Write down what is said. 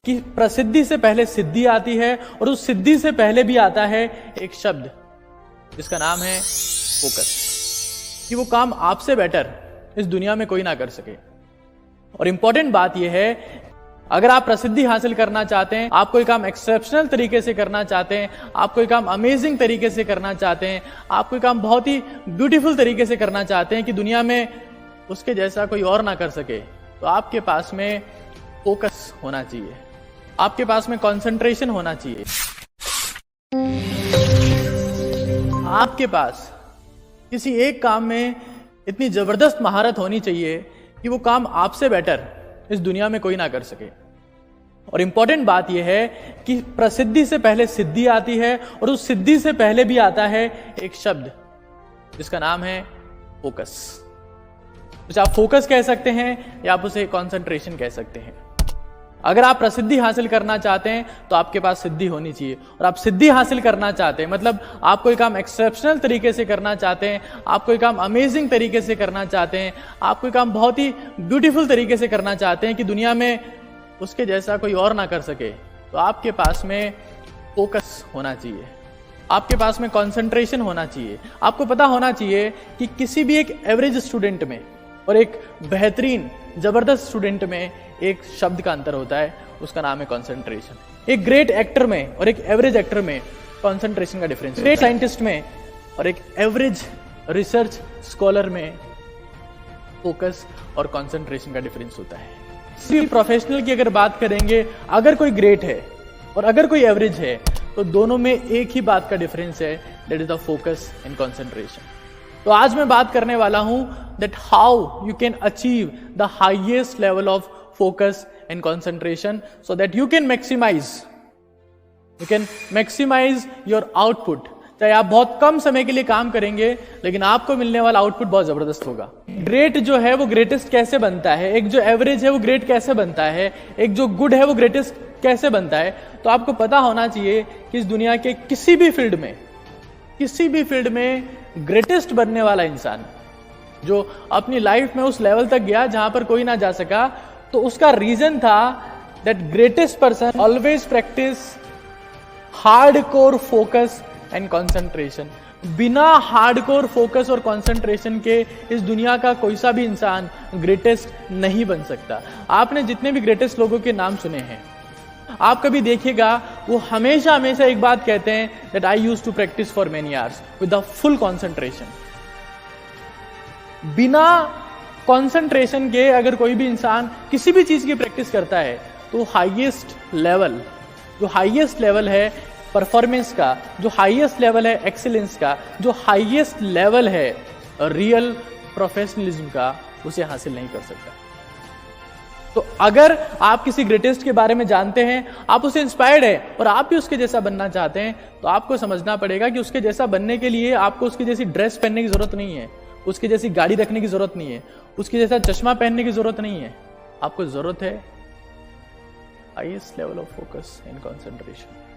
कि प्रसिद्धि से पहले सिद्धि आती है और उस सिद्धि से पहले भी आता है एक शब्द जिसका नाम है फोकस। कि वो काम आपसे बेटर इस दुनिया में कोई ना कर सके। और इंपॉर्टेंट बात यह है, अगर आप प्रसिद्धि हासिल करना चाहते हैं, आप कोई काम एक्सेप्शनल तरीके से करना चाहते हैं, आप कोई काम अमेजिंग तरीके से करना चाहते हैं, आप कोई काम बहुत ही ब्यूटीफुल तरीके से करना चाहते हैं कि दुनिया में उसके जैसा कोई और ना कर सके, तो आपके पास में फोकस होना चाहिए, आपके पास में कंसंट्रेशन होना चाहिए। आपके पास किसी एक काम में इतनी जबरदस्त महारत होनी चाहिए कि वो काम आपसे बेटर इस दुनिया में कोई ना कर सके। और इंपॉर्टेंट बात यह है कि प्रसिद्धि से पहले सिद्धि आती है और उस सिद्धि से पहले भी आता है एक शब्द जिसका नाम है फोकस। उसे आप फोकस कह सकते हैं या आप उसे कंसंट्रेशन कह सकते हैं। अगर आप प्रसिद्धि हासिल करना चाहते हैं तो आपके पास सिद्धि होनी चाहिए, और आप सिद्धि हासिल करना चाहते हैं मतलब आप कोई काम एक्सेप्शनल तरीके से करना चाहते हैं, आप कोई काम अमेजिंग तरीके से करना चाहते हैं, आप कोई काम बहुत ही ब्यूटीफुल तरीके से करना चाहते हैं कि दुनिया में उसके जैसा कोई और ना कर सके, तो आपके पास में फोकस होना चाहिए, आपके पास में कंसंट्रेशन होना चाहिए। आपको पता होना चाहिए कि किसी भी एक एवरेज स्टूडेंट में और एक बेहतरीन जबरदस्त स्टूडेंट में एक शब्द का अंतर होता है, उसका नाम है कंसंट्रेशन। एक ग्रेट एक्टर में और एक एवरेज एक्टर में कंसंट्रेशन का डिफरेंस, ग्रेट साइंटिस्ट में और एक एवरेज रिसर्च स्कॉलर में फोकस और कंसंट्रेशन का डिफरेंस होता है। किसी प्रोफेशनल की अगर बात करेंगे, अगर कोई ग्रेट है और अगर कोई एवरेज है, तो दोनों में एक ही बात का डिफरेंस है, that is the focus and concentration. तो आज मैं बात करने वाला हूं that how you can achieve the highest level of focus and concentration so that you can maximize your output। चाहे आप बहुत कम समय के लिए काम करेंगे, लेकिन आपको मिलने वाला आउटपुट बहुत जबरदस्त होगा। ग्रेट जो है वो ग्रेटेस्ट कैसे बनता है, एक जो एवरेज है वो ग्रेट कैसे बनता है, एक जो गुड है वो ग्रेटेस्ट कैसे बनता है, तो आपको पता होना चाहिए कि इस दुनिया के किसी भी फील्ड में ग्रेटेस्ट बनने वाला इंसान जो अपनी लाइफ में उस लेवल तक गया जहां पर कोई ना जा सका, तो उसका रीजन था that greatest person always practice hardcore focus and concentration. बिना हार्डकोर फोकस और कंसंट्रेशन के इस दुनिया का कोई सा भी इंसान ग्रेटेस्ट नहीं बन सकता। आपने जितने भी ग्रेटेस्ट लोगों के नाम सुने हैं, आप कभी देखिएगा वो हमेशा एक बात कहते हैं that I used to practise for many hours with the full concentration. बिना कंसंट्रेशन के अगर कोई भी इंसान किसी भी चीज की प्रैक्टिस करता है, तो हाईएस्ट लेवल है परफॉर्मेंस का, जो हाईएस्ट लेवल है एक्सीलेंस का, जो हाईएस्ट लेवल है रियल प्रोफेशनलिज्म का, उसे हासिल नहीं कर सकता। तो अगर आप किसी ग्रेटेस्ट के बारे में जानते हैं, आप उससे इंस्पायर्ड है और आप भी उसके जैसा बनना चाहते हैं, तो आपको समझना पड़ेगा कि उसके जैसा बनने के लिए आपको उसकी जैसी ड्रेस पहनने की जरूरत नहीं है, उसकी जैसी गाड़ी रखने की जरूरत नहीं है, उसकी जैसा चश्मा पहनने की जरूरत नहीं है। आपको जरूरत है highest level of focus and concentration.